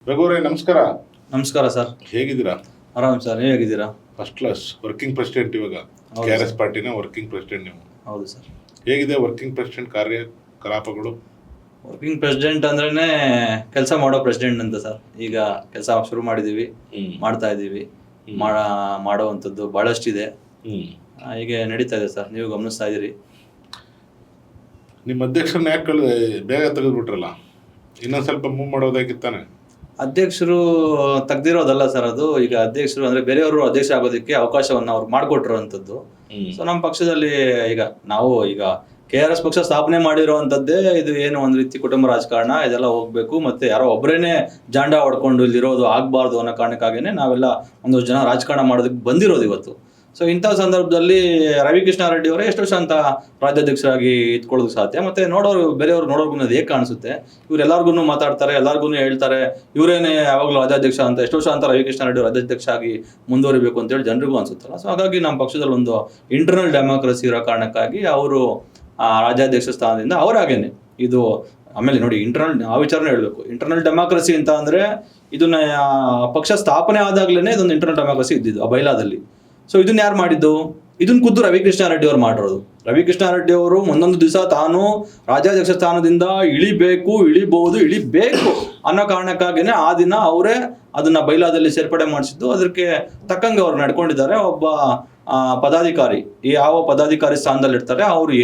ರಘುವರೇ ನಮಸ್ಕಾರ. ನಮಸ್ಕಾರ ಸರ್. ಹೇಗಿದ್ದೀರಾ? ಆರಾಮ್ ಸರ್, ನೀವು ಹೇಗಿದ್ದೀರಾ? First class. ವರ್ಕಿಂಗ್ ಪ್ರೆಸಿಡೆಂಟ್ ಇವಾಗ KRS ಪಾರ್ಟಿನ ವರ್ಕಿಂಗ್ ಪ್ರೆಸಿಡೆಂಟ್ ನೀವು. ಹೌದು ಸರ್. ಹೇಗಿದೆ ವರ್ಕಿಂಗ್ ಪ್ರೆಸಿಡೆಂಟ್ ಕಾರ್ಯಕಲಾಪಗಳು? ವರ್ಕಿಂಗ್ ಪ್ರೆಸಿಡೆಂಟ್ ಅಂದ್ರೇನೆ ಕೆಲಸ ಮಾಡೋ ಪ್ರೆಸಿಡೆಂಟ್ ಅಂತ ಸರ್. ಈಗ ಕೆಲಸ ಶುರು ಮಾಡಿದೀವಿ, ಮಾಡ್ತಾ ಇದ್ದೀವಿ. ಮಾಡುವಂಥದ್ದು ಬಹಳಷ್ಟಿದೆ. ಹೀಗೆ ನಡೀತಾ ಇದೆ ಸರ್, ನೀವು ಗಮನಿಸ್ತಾ ಇದ್ದೀರಿ. ನಿಮ್ಮ ಅಧ್ಯಕ್ಷರನ್ನ ಯಾಕೆ ಬೇಗ ತೆಗೆದುಬಿಟ್ರಲ್ಲ? ಇನ್ನೊಂದು ಸ್ವಲ್ಪ ಮೂವ್ ಮಾಡೋದಾಗಿತ್ತಾನೆ. ಅಧ್ಯಕ್ಷರು ತೆಗ್ದಿರೋದಲ್ಲ ಸರ್, ಅದು ಈಗ ಅಧ್ಯಕ್ಷರು ಅಂದ್ರೆ ಬೇರೆಯವರು ಅಧ್ಯಕ್ಷ ಆಗೋದಕ್ಕೆ ಅವಕಾಶವನ್ನು ಅವ್ರು ಮಾಡಿಕೊಟ್ಟಿರುವಂಥದ್ದು. ಸೊ ನಮ್ಮ ಪಕ್ಷದಲ್ಲಿ ಈಗ KRS ಪಕ್ಷ ಸ್ಥಾಪನೆ ಮಾಡಿರುವಂಥದ್ದೇ ಇದು ಏನು ಒಂದು ರೀತಿ ಕುಟುಂಬ ರಾಜಕಾರಣ ಇದೆಲ್ಲ ಹೋಗ್ಬೇಕು, ಮತ್ತೆ ಯಾರೋ ಒಬ್ಬರೇನೆ ಜಾಂಡ ಹೊಡ್ಕೊಂಡು ಇಲ್ಲಿರೋದು ಆಗ್ಬಾರ್ದು ಅನ್ನೋ ಕಾರಣಕ್ಕಾಗಿನೇ ನಾವೆಲ್ಲ ಒಂದಷ್ಟು ಜನ ರಾಜಕಾರಣ ಮಾಡೋದಕ್ಕೆ ಬಂದಿರೋದು ಇವತ್ತು. ಸೊ ಇಂಥ ಸಂದರ್ಭದಲ್ಲಿ ರವಿಕೃಷ್ಣಾರೆಡ್ಡಿ ಅವರೇ ಎಷ್ಟು ವರ್ಷ ಅಂತ ರಾಜ್ಯಾಧ್ಯಕ್ಷರಾಗಿ ಇಟ್ಕೊಳ್ಳೋದಕ್ಕೆ ಸಾಧ್ಯ? ಮತ್ತೆ ಬೇರೆಯವ್ರು ನೋಡೋರ್ಗು ಅದು ಹೇಗೆ ಕಾಣಿಸುತ್ತೆ? ಇವ್ರು ಎಲ್ಲಾರ್ಗು ಮಾತಾಡ್ತಾರೆ, ಎಲ್ಲಾರ್ಗು ಹೇಳ್ತಾರೆ ಇವರೇನೆ ಯಾವಾಗಲೂ ರಾಜ್ಯಾಧ್ಯಕ್ಷ ಅಂತ. ಎಷ್ಟು ವರ್ಷ ಅಂತ ರವಿಕೃಷ್ಣಾರೆಡ್ಡಿ ರಾಜ್ಯಾಧ್ಯಕ್ಷ ಆಗಿ ಮುಂದುವರಿಬೇಕು ಅಂತೇಳಿ ಜನರಿಗೂ ಅನ್ಸುತ್ತಲ್ಲ. ಸೊ ಹಾಗಾಗಿ ನಮ್ಮ ಪಕ್ಷದಲ್ಲಿ ಒಂದು ಇಂಟರ್ನಲ್ ಡೆಮೋಕ್ರಸಿ ಇರೋ ಕಾರಣಕ್ಕಾಗಿ ಅವರು ರಾಜ್ಯಾಧ್ಯಕ್ಷ ಸ್ಥಾನದಿಂದ ಅವರಾಗೇನೆ ಇದು. ಆಮೇಲೆ ನೋಡಿ, ಆ ವಿಚಾರನೇ ಹೇಳ್ಬೇಕು. ಇಂಟರ್ನಲ್ ಡೆಮೋಕ್ರಸಿ ಅಂತ ಅಂದ್ರೆ ಇದನ್ನ ಪಕ್ಷ ಸ್ಥಾಪನೆ ಆದಾಗ್ಲೇನೆ ಇದೊಂದು ಇಂಟರ್ನಲ್ ಡೆಮೋಕ್ರಸಿ ಇದ್ದಿದ್ದು ಆ ಬೈಲಾದಲ್ಲಿ. ಸೊ ಇದನ್ನ ಯಾರು ಮಾಡಿದ್ದು? ಇದನ್ನ ಖುದ್ದು ರವಿಕೃಷ್ಣಾರೆಡ್ಡಿ ಅವರು ಮಾಡಿರೋದು. ರವಿಕೃಷ್ಣಾರೆಡ್ಡಿ ಅವರು ಒಂದೊಂದು ದಿವಸ ತಾನು ರಾಜ್ಯಾಧ್ಯಕ್ಷ ಸ್ಥಾನದಿಂದ ಇಳಿಬೇಕು ಅನ್ನೋ ಕಾರಣಕ್ಕಾಗಿನೇ ಆ ದಿನ ಅವರೇ ಅದನ್ನ ಬೈಲಾದಲ್ಲಿ ಸೇರ್ಪಡೆ ಮಾಡಿಸಿದ್ದು. ಅದಕ್ಕೆ ತಕ್ಕಂಗೆ ಅವ್ರು ನಡ್ಕೊಂಡಿದ್ದಾರೆ. ಒಬ್ಬ ಪದಾಧಿಕಾರಿ ಯಾವ ಪದಾಧಿಕಾರಿ ಸ್ಥಾನದಲ್ಲಿ ಇರ್ತಾರೆ ಅವರು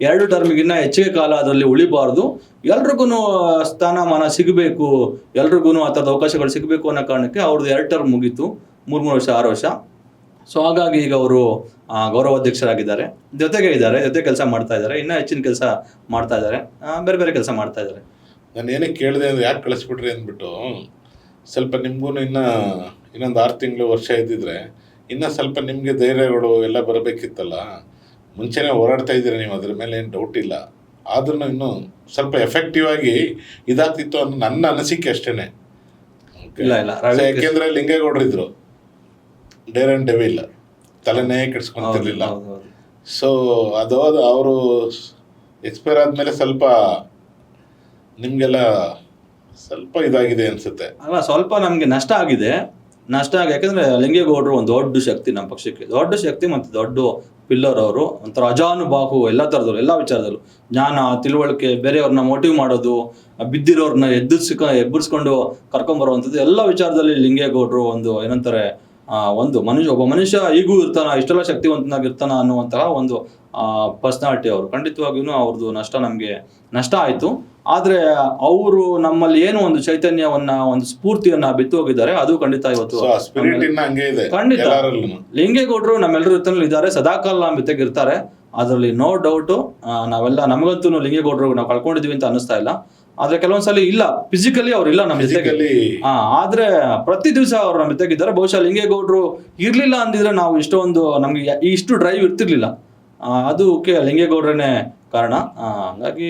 ಎರಡು ಟರ್ಮಿಗಿನ್ನ ಹೆಚ್ಚಿಗೆ ಕಾಲ ಅದರಲ್ಲಿ ಉಳಿಬಾರ್ದು, ಎಲ್ರಿಗೂ ಸ್ಥಾನಮಾನ ಸಿಗಬೇಕು, ಎಲ್ರಿಗೂ ಆ ಥರದ ಅವಕಾಶಗಳು ಸಿಗಬೇಕು ಅನ್ನೋ ಕಾರಣಕ್ಕೆ ಅವ್ರದ್ದು 2 ಟರ್ಮ್ ಮುಗೀತು, 3 ವರ್ಷ 6 ವರ್ಷ. ಸೊ ಹಾಗಾಗಿ ಈಗ ಅವರು ಗೌರವಾಧ್ಯಕ್ಷರಾಗಿದ್ದಾರೆ, ಜೊತೆ ಕೆಲಸ ಮಾಡ್ತಾ ಇದ್ದಾರೆ, ಇನ್ನೂ ಹೆಚ್ಚಿನ ಕೆಲಸ ಮಾಡ್ತಾ ಇದ್ದಾರೆ, ಬೇರೆ ಕೆಲಸ ಮಾಡ್ತಾ ಇದ್ದಾರೆ. ನಾನು ಏನಕ್ಕೆ ಕೇಳಿದೆ ಅಂದರೆ ಯಾಕೆ ಕಳಿಸ್ಬಿಟ್ರಿ ಅಂದ್ಬಿಟ್ಟು, ಸ್ವಲ್ಪ ನಿಮಗೂ ಇನ್ನೊಂದು 6 ತಿಂಗಳು ವರ್ಷ ಇದ್ದಿದ್ರೆ ಇನ್ನೂ ಸ್ವಲ್ಪ ನಿಮಗೆ ಧೈರ್ಯಗಳು ಎಲ್ಲ ಬರಬೇಕಿತ್ತಲ್ಲ. ಮುಂಚೆನೇ ಹೋರಾಡ್ತಾ ಇದ್ದೀರಿ ನೀವು, ಅದ್ರ ಮೇಲೆ ಏನು ಡೌಟ್ ಇಲ್ಲ. ಆದ್ರೂ ಇನ್ನೂ ಸ್ವಲ್ಪ ಎಫೆಕ್ಟಿವ್ ಆಗಿ ಇದಾಗ್ತಿತ್ತು ಅನ್ನೋ ನನ್ನ ಅನಿಸಿಕೆ ಅಷ್ಟೇ. ಇಲ್ಲ ಯಾಕೆಂದ್ರೆ ಲಿಂಗೇಗೌಡರಿದ್ರು ಡೇರ್ ಅಂಡ್ ಡೆವಿಲ್, ತಲೆನೇ ಕೆಡ್ಸ್ಕೊಂತಿರ್ಲಿಲ್ಲ. ಸೊ ಅವರು ಎಕ್ಸ್ಪೈರ್ ಆದ್ಮೇಲೆ ಸ್ವಲ್ಪ ನಿಮ್ಗೆಲ್ಲ ಸ್ವಲ್ಪ ಇದಾಗಿದೆ ಅನ್ಸುತ್ತೆ. ಅಲ್ಲ, ಸ್ವಲ್ಪ ನಮ್ಗೆ ನಷ್ಟ ಆಗಿದೆ. ಯಾಕಂದ್ರೆ ಲಿಂಗೇಗೌಡರು ಒಂದು ದೊಡ್ಡ ಶಕ್ತಿ, ನಮ್ಮ ಪಕ್ಷಕ್ಕೆ ದೊಡ್ಡ ಶಕ್ತಿ, ಮತ್ತೆ ದೊಡ್ಡ ಪಿಲ್ಲರ್. ಅವರು ಒಂಥರ ಅಜಾನುಬಾಹು ಎಲ್ಲ ಥರದವ್ರು, ಎಲ್ಲ ವಿಚಾರದಲ್ಲೂ ಜ್ಞಾನ, ತಿಳುವಳಿಕೆ, ಬೇರೆಯವ್ರನ್ನ ಮೋಟಿವ್ ಮಾಡೋದು, ಬಿದ್ದಿರೋರ್ನ ಎಬ್ಬರಿಸ್ಕೊಂಡು ಕರ್ಕೊಂಬರುವಂಥದ್ದು, ಎಲ್ಲ ವಿಚಾರದಲ್ಲಿ ಲಿಂಗೇಗೌಡರು ಒಂದು ಏನಂತಾರೆ, ಒಬ್ಬ ಮನುಷ್ಯ ಈಗೂ ಇರ್ತಾನ, ಇಷ್ಟೆಲ್ಲ ಶಕ್ತಿವಂತನಾಗಿರ್ತಾನ ಅನ್ನುವಂತಹ ಒಂದು ಪರ್ಸನಾಲಿಟಿ ಅವರು. ಖಂಡಿತವಾಗಿಯೂ ಅವ್ರದ್ದು ನಮಗೆ ನಷ್ಟ ಆಯಿತು. ಆದರೆ ಅವರು ನಮ್ಮಲ್ಲಿ ಏನು ಒಂದು ಚೈತನ್ಯವನ್ನ, ಒಂದು ಸ್ಫೂರ್ತಿಯನ್ನ ಬಿತ್ತು ಹೋಗಿದ್ದಾರೆ, ಅದು ಖಂಡಿತ ಇವತ್ತು ಖಂಡಿತ. ಲಿಂಗೇಗೌಡರು ನಮ್ಮೆಲ್ಲರ ಜೊತೆನಲ್ಲಿ ಇದ್ದಾರೆ, ಸದಾಕಾಲ ನಮ್ಮ ಜೊತೆಗೆ ಇರ್ತಾರೆ, ಅದರಲ್ಲಿ ನೋ ಡೌಟು. ನಮಗಂತೂ ಲಿಂಗೇಗೌಡರು ನಾವು ಕಳ್ಕೊಂಡಿದೀವಿ ಅಂತ ಅನ್ನಿಸ್ತಾ ಇಲ್ಲ. ಆದ್ರೆ ಕೆಲವೊಂದ್ಸಲ ಇಲ್ಲ, ಫಿಸಿಕಲಿ ಅವ್ರು ಇಲ್ಲ ನಮ್ಮ ಜೊತೆಗೆ, ಆದ್ರೆ ಪ್ರತಿ ದಿವಸ ಅವ್ರು ನಮ್ಮ ಜೊತೆಗಿದ್ದಾರೆ. ಬಹುಶಃ ಲಿಂಗೇಗೌಡರು ಇರ್ಲಿಲ್ಲ ಅಂದಿದ್ರೆ ನಾವು ನಮ್ಗೆ ಇಷ್ಟು ಡ್ರೈವ್ ಇರ್ತಿರ್ಲಿಲ್ಲ. ಅದಕ್ಕೆ ಲಿಂಗೇಗೌಡರೇ ಕಾರಣ. ಹಾಗಾಗಿ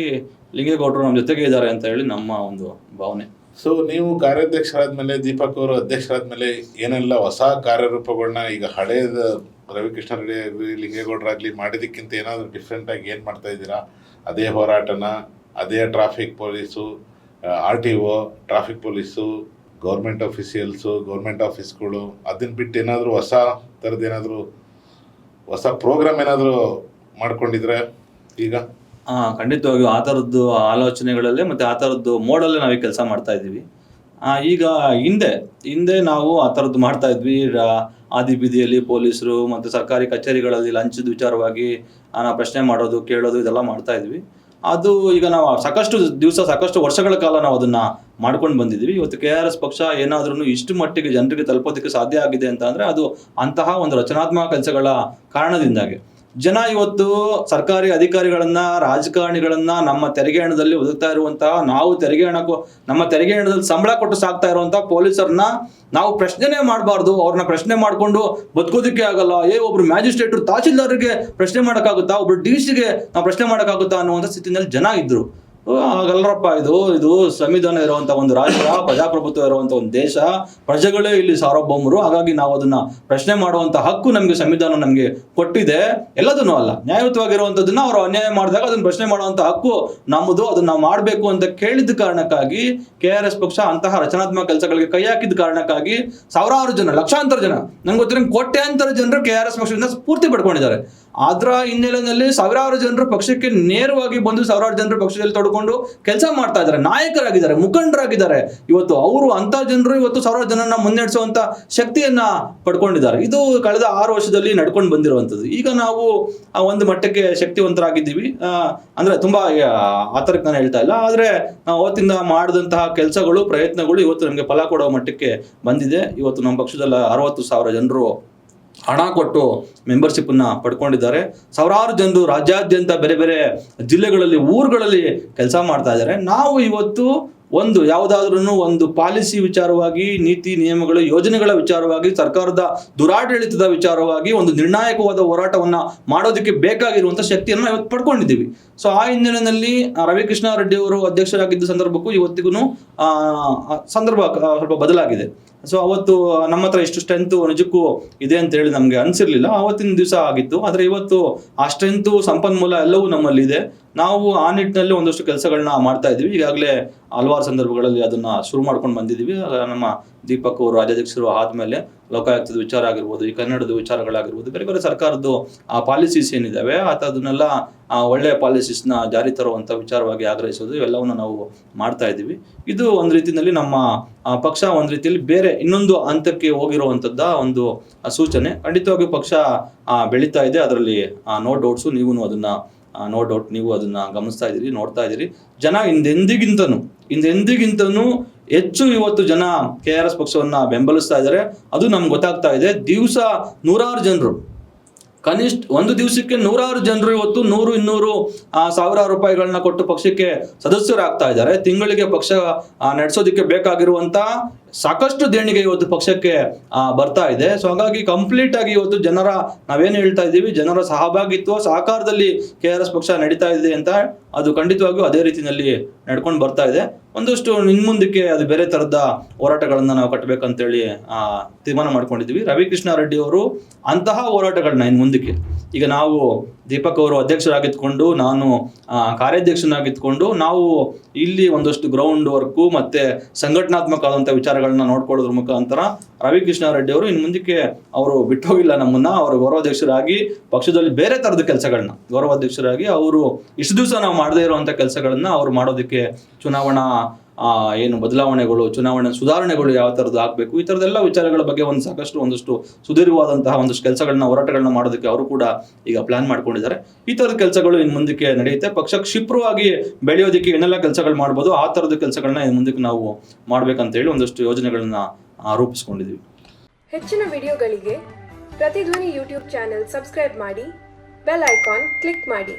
ಲಿಂಗೇಗೌಡರು ನಮ್ಮ ಜೊತೆಗೆ ಇದ್ದಾರೆ ಅಂತ ಹೇಳಿ ನಮ್ಮ ಒಂದು ಭಾವನೆ. ಸೊ ನೀವು ಕಾರ್ಯಾಧ್ಯಕ್ಷರಾದ್ಮೇಲೆ, ದೀಪಕ್ ಅವರು ಅಧ್ಯಕ್ಷರಾದ್ಮೇಲೆ ಏನೆಲ್ಲ ಹೊಸ ಕಾರ್ಯರೂಪಗಳನ್ನ ಈಗ ಹಳೇದ ರವಿಕೃಷ್ಣಾರೆಡ್ಡಿ ಆಗಲಿ ಲಿಂಗೇಗೌಡರಾಗ್ಲಿ ಮಾಡಿದಕ್ಕಿಂತ ಏನಾದರೂ ಡಿಫ್ರೆಂಟ್ ಆಗಿ ಏನು ಮಾಡ್ತಾ ಇದ್ದೀರಾ? ಅದೇ ಹೋರಾಟನ, ಅದೇ traffic police, RTO, traffic police, government officials, government ಆಫೀಸ್ಗಳು, ಅದನ್ನ ಬಿಟ್ಟು ಏನಾದರೂ ಹೊಸ ಥರದ್ದು ಏನಾದರೂ ಹೊಸ ಪ್ರೋಗ್ರಾಮ್ ಏನಾದರೂ ಮಾಡ್ಕೊಂಡಿದ್ರೆ ಈಗ? ಖಂಡಿತವಾಗಿಯೂ ಆ ಥರದ್ದು ಆಲೋಚನೆಗಳಲ್ಲೇ ಮತ್ತು ಆ ಥರದ್ದು ಮೋಡಲ್ಲೇ ನಾವೀಗ ಕೆಲಸ ಮಾಡ್ತಾ ಇದ್ದೀವಿ. ಈಗ ಹಿಂದೆ ನಾವು ಆ ಥರದ್ದು ಮಾಡ್ತಾ ಇದ್ವಿ. ಆದಿ ಬೀದಿಯಲ್ಲಿ ಪೊಲೀಸರು ಮತ್ತು ಸರ್ಕಾರಿ ಕಚೇರಿಗಳಲ್ಲಿ ಲಂಚದ ವಿಚಾರವಾಗಿ ನಾವು ಪ್ರಶ್ನೆ ಮಾಡೋದು, ಕೇಳೋದು, ಇದೆಲ್ಲ ಮಾಡ್ತಾ ಇದ್ವಿ. ಅದು ಈಗ ನಾವು ಸಾಕಷ್ಟು ವರ್ಷಗಳ ಕಾಲ ನಾವು ಅದನ್ನ ಮಾಡ್ಕೊಂಡು ಬಂದಿದ್ದೀವಿ. ಇವತ್ತು KRS ಪಕ್ಷ ಏನಾದ್ರೂ ಇಷ್ಟು ಮಟ್ಟಿಗೆ ಜನರಿಗೆ ತಲುಪೋದಕ್ಕೆ ಸಾಧ್ಯ ಆಗಿದೆ ಅಂತ ಅಂದ್ರೆ ಅದು ಅಂತಹ ಒಂದು ರಚನಾತ್ಮಕ ಕೆಲಸಗಳ ಕಾರಣದಿಂದಾಗಿ. ಜನ ಇವತ್ತು ಸರ್ಕಾರಿ ಅಧಿಕಾರಿಗಳನ್ನ, ರಾಜಕಾರಣಿಗಳನ್ನ ನಮ್ಮ ತೆರಿಗೆ ಹಣದಲ್ಲಿ ಒದಗ್ತಾ ಇರುವಂತಹ, ನಮ್ಮ ತೆರಿಗೆ ಹಣದಲ್ಲಿ ಸಂಬಳ ಕೊಟ್ಟು ಸಾಕ್ತಾ ಇರುವಂತಹ ಪೊಲೀಸರನ್ನ ನಾವು ಪ್ರಶ್ನೆನೇ ಮಾಡಬಾರ್ದು. ಅವ್ರನ್ನ ಪ್ರಶ್ನೆ ಮಾಡ್ಕೊಂಡು ಬದುಕೋದಕ್ಕೆ ಆಗಲ್ಲ. ಒಬ್ರು ಮ್ಯಾಜಿಸ್ಟ್ರೇಟ್ರು, ತಹಶೀಲ್ದಾರ್ಗೆ ಪ್ರಶ್ನೆ ಮಾಡೋಕ್ಕಾಗುತ್ತಾ? ಒಬ್ರು DC ಗೆ ನಾವು ಪ್ರಶ್ನೆ ಮಾಡೋಕ್ಕಾಗುತ್ತಾ ಅನ್ನುವಂಥ ಸ್ಥಿತಿನಲ್ಲಿ ಜನ ಇದ್ರು. ಹಾಗಲ್ಲರಪ್ಪ, ಇದು ಸಂವಿಧಾನ ಇರುವಂತ ಒಂದು ರಾಷ್ಟ್ರ, ಪ್ರಜಾಪ್ರಭುತ್ವ ಇರುವಂತ ಒಂದು ದೇಶ, ಪ್ರಜೆಗಳೇ ಇಲ್ಲಿ ಸಾರ್ವಭೌಮರು. ಹಾಗಾಗಿ ನಾವು ಅದನ್ನ ಪ್ರಶ್ನೆ ಮಾಡುವಂತ ಹಕ್ಕು ನಮ್ಗೆ ಸಂವಿಧಾನ ನಮ್ಗೆ ಕೊಟ್ಟಿದೆ. ಎಲ್ಲದನ್ನೂ ಅಲ್ಲ, ನ್ಯಾಯಯುತವಾಗಿರುವಂತದನ್ನ ಅವರು ಅನ್ಯಾಯ ಮಾಡಿದಾಗ ಅದನ್ನ ಪ್ರಶ್ನೆ ಮಾಡುವಂತ ಹಕ್ಕು ನಮ್ಮದು, ಅದನ್ನ ನಾವು ಮಾಡ್ಬೇಕು ಅಂತ ಕೇಳಿದ ಕಾರಣಕ್ಕಾಗಿ KRS ಪಕ್ಷ ಅಂತಹ ರಚನಾತ್ಮಕ ಕೆಲಸಗಳಿಗೆ ಕೈ ಹಾಕಿದ ಕಾರಣಕ್ಕಾಗಿ ಸಾವಿರಾರು ಜನ, ಲಕ್ಷಾಂತರ ಜನ, ನಂಗೆ ಗೊತ್ತಿರೋ ಕೋಟ್ಯಾಂತರ ಜನರು KRS ಪಕ್ಷದಿಂದ ಸ್ಫೂರ್ತಿ ಪಡ್ಕೊಂಡಿದ್ದಾರೆ. ಅದರ ಹಿನ್ನೆಲೆಯಲ್ಲಿ ಸಾವಿರಾರು ಜನರು ಪಕ್ಷಕ್ಕೆ ನೇರವಾಗಿ ಬಂದು ಸಾವಿರಾರು ಜನರು ಪಕ್ಷದಲ್ಲಿ ತೊಡ್ಕೊಂಡು ಕೆಲಸ ಮಾಡ್ತಾ ಇದ್ದಾರೆ, ನಾಯಕರಾಗಿದ್ದಾರೆ, ಮುಖಂಡರಾಗಿದ್ದಾರೆ. ಇವತ್ತು ಅವರು ಅಂತ ಜನರು ಇವತ್ತು ಸಾವಿರಾರು ಜನರನ್ನ ಮುನ್ನಡೆಸುವಂತ ಶಕ್ತಿಯನ್ನ ಪಡ್ಕೊಂಡಿದ್ದಾರೆ. ಇದು ಕಳೆದ 6 ವರ್ಷದಲ್ಲಿ ನಡ್ಕೊಂಡು ಬಂದಿರುವಂತದ್ದು. ಈಗ ನಾವು ಒಂದು ಮಟ್ಟಕ್ಕೆ ಶಕ್ತಿವಂತರಾಗಿದ್ದೀವಿ. ಅಂದ್ರೆ ತುಂಬಾ ಆತರಕ್ಕೆ ನಾನು ಹೇಳ್ತಾ ಇಲ್ಲ, ಆದ್ರೆ ನಾವು ಅವತ್ತಿಂದ ಮಾಡಿದಂತಹ ಕೆಲಸಗಳು, ಪ್ರಯತ್ನಗಳು ಇವತ್ತು ನಮಗೆ ಫಲ ಕೊಡುವ ಮಟ್ಟಕ್ಕೆ ಬಂದಿದೆ. ಇವತ್ತು ನಮ್ಮ ಪಕ್ಷದಲ್ಲಿ 60,000 ಜನರು ಹಣ ಕೊಟ್ಟು ಮೆಂಬರ್ಶಿಪ್ಪನ್ನು ಪಡ್ಕೊಂಡಿದ್ದಾರೆ. ಸಾವಿರಾರು ಜನರು ರಾಜ್ಯಾದ್ಯಂತ ಬೇರೆ ಬೇರೆ ಜಿಲ್ಲೆಗಳಲ್ಲಿ, ಊರುಗಳಲ್ಲಿ ಕೆಲಸ ಮಾಡ್ತಾ ಇದ್ದಾರೆ. ನಾವು ಇವತ್ತು ಯಾವುದಾದ್ರೂ ಒಂದು ಪಾಲಿಸಿ ವಿಚಾರವಾಗಿ, ನೀತಿ ನಿಯಮಗಳು, ಯೋಜನೆಗಳ ವಿಚಾರವಾಗಿ, ಸರ್ಕಾರದ ದುರಾಡಳಿತದ ವಿಚಾರವಾಗಿ ಒಂದು ನಿರ್ಣಾಯಕವಾದ ಹೋರಾಟವನ್ನ ಮಾಡೋದಕ್ಕೆ ಬೇಕಾಗಿರುವಂಥ ಶಕ್ತಿಯನ್ನು ಇವತ್ತು ಪಡ್ಕೊಂಡಿದ್ದೀವಿ. ಸೊ ಆ ಹಿನ್ನೆಲೆಯಲ್ಲಿ ರವಿಕೃಷ್ಣ ರೆಡ್ಡಿ ಅವರು ಅಧ್ಯಕ್ಷರಾಗಿದ್ದ ಸಂದರ್ಭಕ್ಕೂ ಇವತ್ತಿಗೂ ಸಂದರ್ಭ ಸ್ವಲ್ಪ ಬದಲಾಗಿದೆ. ಸೊ ಅವತ್ತು ನಮ್ಮ ಹತ್ರ ಇಷ್ಟು ಸ್ಟ್ರೆಂತ್ ನಿಜಕ್ಕೂ ಇದೆ ಅಂತ ಹೇಳಿ ನಮಗೆ ಅನಿಸಿರ್ಲಿಲ್ಲ, ಆವತ್ತಿನ ದಿವಸ ಆಗಿತ್ತು. ಆದರೆ ಇವತ್ತು ಆ ಸ್ಟ್ರೆಂತು, ಸಂಪನ್ಮೂಲ ಎಲ್ಲವೂ ನಮ್ಮಲ್ಲಿ ಇದೆ. ನಾವು ಆ ನಿಟ್ಟಿನಲ್ಲಿ ಒಂದಷ್ಟು ಕೆಲಸಗಳನ್ನ ಮಾಡ್ತಾ ಇದ್ದೀವಿ. ಈಗಾಗಲೇ ಹಲವಾರು ಸಂದರ್ಭಗಳಲ್ಲಿ ಅದನ್ನ ಶುರು ಮಾಡ್ಕೊಂಡು ಬಂದಿದ್ದೀವಿ. ನಮ್ಮ ದೀಪಕ್ ಅವರು ರಾಜ್ಯಾಧ್ಯಕ್ಷರು ಆದಮೇಲೆ ಲೋಕಾಯುಕ್ತದ ವಿಚಾರ ಆಗಿರ್ಬೋದು, ಈ ಕನ್ನಡದ ವಿಚಾರಗಳಾಗಿರ್ಬೋದು, ಬೇರೆ ಬೇರೆ ಸರ್ಕಾರದ್ದು ಆ ಪಾಲಿಸೀಸ್ ಏನಿದ್ದಾವೆ ಅದನ್ನೆಲ್ಲ ಒಳ್ಳೆಯ ಪಾಲಿಸೀಸ್ನ ಜಾರಿ ತರುವಂಥ ವಿಚಾರವಾಗಿ ಆಗ್ರಹಿಸೋದು, ಇವೆಲ್ಲವನ್ನು ನಾವು ಮಾಡ್ತಾ ಇದ್ದೀವಿ. ಇದು ಒಂದು ರೀತಿಯಲ್ಲಿ ನಮ್ಮ ಪಕ್ಷ ಒಂದು ರೀತಿಯಲ್ಲಿ ಬೇರೆ ಇನ್ನೊಂದು ಹಂತಕ್ಕೆ ಹೋಗಿರುವಂಥದ್ದ ಒಂದು ಸೂಚನೆ. ಖಂಡಿತವಾಗಿ ಪಕ್ಷ ಬೆಳೀತಾ ಇದೆ, ಅದರಲ್ಲಿ ನೋ ಡೌಟ್ಸು. ನೋ ಡೌಟ್ ನೀವು ಅದನ್ನ ಗಮನಿಸ್ತಾ ಇದ್ದೀರಿ, ನೋಡ್ತಾ ಇದ್ದೀರಿ. ಜನ ಹಿಂದೆಂದಿಗಿಂತನೂ ಹೆಚ್ಚು ಇವತ್ತು ಜನ KRS ಪಕ್ಷವನ್ನ ಬೆಂಬಲಿಸ್ತಾ ಇದ್ದಾರೆ. ಅದು ನಮ್ಗೆ ಗೊತ್ತಾಗ್ತಾ ಇದೆ. ದಿವಸ ನೂರಾರು ಜನರು, ಕನಿಷ್ಠ ಒಂದು ದಿವಸಕ್ಕೆ ನೂರಾರು ಜನರು ಇವತ್ತು 100-200 ಸಾವಿರಾರು ರೂಪಾಯಿಗಳನ್ನ ಕೊಟ್ಟು ಪಕ್ಷಕ್ಕೆ ಸದಸ್ಯರಾಗ್ತಾ ಇದ್ದಾರೆ. ತಿಂಗಳಿಗೆ ಪಕ್ಷ ನಡೆಸೋದಕ್ಕೆ ಬೇಕಾಗಿರುವಂತ ಸಾಕಷ್ಟು ದೇಣಿಗೆ ಇವತ್ತು ಪಕ್ಷಕ್ಕೆ ಬರ್ತಾ ಇದೆ. ಸೊ ಹಾಗಾಗಿ ಕಂಪ್ಲೀಟ್ ಆಗಿ ಇವತ್ತು ನಾವೇನು ಹೇಳ್ತಾ ಇದ್ದೀವಿ, ಜನರ ಸಹಭಾಗಿತ್ವ, ಸಹಕಾರದಲ್ಲಿ KRS ಪಕ್ಷ ನಡೀತಾ ಇದೆ ಅಂತ ಅದು ಖಂಡಿತವಾಗಿಯೂ ಅದೇ ರೀತಿಯಲ್ಲಿ ನಡ್ಕೊಂಡು ಬರ್ತಾ ಇದೆ. ಒಂದಷ್ಟು ಇನ್ಮುಂದಕ್ಕೆ ಅದು ಬೇರೆ ತರದ ಹೋರಾಟಗಳನ್ನ ನಾವು ಕಟ್ಟಬೇಕಂತೇಳಿ ತೀರ್ಮಾನ ಮಾಡ್ಕೊಂಡಿದ್ದೀವಿ. ರವಿಕೃಷ್ಣ ರೆಡ್ಡಿ ಅವರು ಅಂತಹ ಹೋರಾಟಗಳನ್ನ ಮುಂದಕ್ಕೆ, ಈಗ ನಾವು ದೀಪಕ್ ಅವರು ಅಧ್ಯಕ್ಷರಾಗಿದ್ಕೊಂಡು, ನಾನು ಕಾರ್ಯಾಧ್ಯಕ್ಷನಾಗಿದ್ಕೊಂಡು, ನಾವು ಇಲ್ಲಿ ಒಂದಷ್ಟು ಗ್ರೌಂಡ್ ವರ್ಕು ಮತ್ತೆ ಸಂಘಟನಾತ್ಮಕವಾದಂಥ ವಿಚಾರಗಳನ್ನ ನೋಡ್ಕೊಳ್ಳೋದ್ರ ಮುಖಾಂತರ ರವಿಕೃಷ್ಣ ರೆಡ್ಡಿ ಅವರು ಇನ್ನು ಮುಂದಕ್ಕೆ ಅವರು ಬಿಟ್ಟೋಗಿಲ್ಲ ನಮ್ಮನ್ನ. ಅವರು ಗೌರವಾಧ್ಯಕ್ಷರಾಗಿ ಪಕ್ಷದಲ್ಲಿ ಬೇರೆ ತರದ ಕೆಲಸಗಳನ್ನ, ಗೌರವಾಧ್ಯಕ್ಷರಾಗಿ ಅವರು ಇಷ್ಟು ದಿವಸ ನಾವು ಮಾಡದೇ ಇರುವಂತ ಕೆಲಸಗಳನ್ನ ಅವರು ಮಾಡೋದಕ್ಕೆ, ಚುನಾವಣಾ ಏನು ಬದಲಾವಣೆಗಳು, ಚುನಾವಣೆ ಸುಧಾರಣೆಗಳು ಯಾವ ಥರದ್ದು ಆಗಬೇಕು, ಈ ಥರದ್ದೆಲ್ಲ ವಿಚಾರಗಳ ಬಗ್ಗೆ ಒಂದಷ್ಟು ಸುದೀರ್ಘವಾದಂತಹ ಒಂದಷ್ಟು ಕೆಲಸಗಳನ್ನ, ಹೋರಾಟಗಳನ್ನ ಮಾಡೋದಕ್ಕೆ ಅವರು ಕೂಡ ಈಗ ಪ್ಲಾನ್ ಮಾಡ್ಕೊಂಡಿದ್ದಾರೆ. ಈ ಥರದ ಕೆಲಸಗಳು ಇನ್ನು ಮುಂದಕ್ಕೆ ನಡೆಯುತ್ತೆ. ಪಕ್ಷ ಕ್ಷಿಪ್ರವಾಗಿ ಬೆಳೆಯೋದಕ್ಕೆ ಏನೆಲ್ಲ ಕೆಲಸಗಳು ಮಾಡ್ಬೋದು ಆ ಥರದ ಕೆಲಸಗಳನ್ನ ಇನ್ನು ಮುಂದಕ್ಕೆ ನಾವು ಮಾಡ್ಬೇಕಂತೇಳಿ ಒಂದಷ್ಟು ಯೋಜನೆಗಳನ್ನ ರೂಪಿಸ್ಕೊಂಡಿದ್ದೀವಿ. ಹೆಚ್ಚಿನ ವಿಡಿಯೋಗಳಿಗೆ ಪ್ರತಿಧ್ವನಿ ಯೂಟ್ಯೂಬ್ ಚಾನೆಲ್ ಸಬ್ಸ್ಕ್ರೈಬ್ ಮಾಡಿ, ಬೆಲ್ ಐಕಾನ್ ಕ್ಲಿಕ್ ಮಾಡಿ.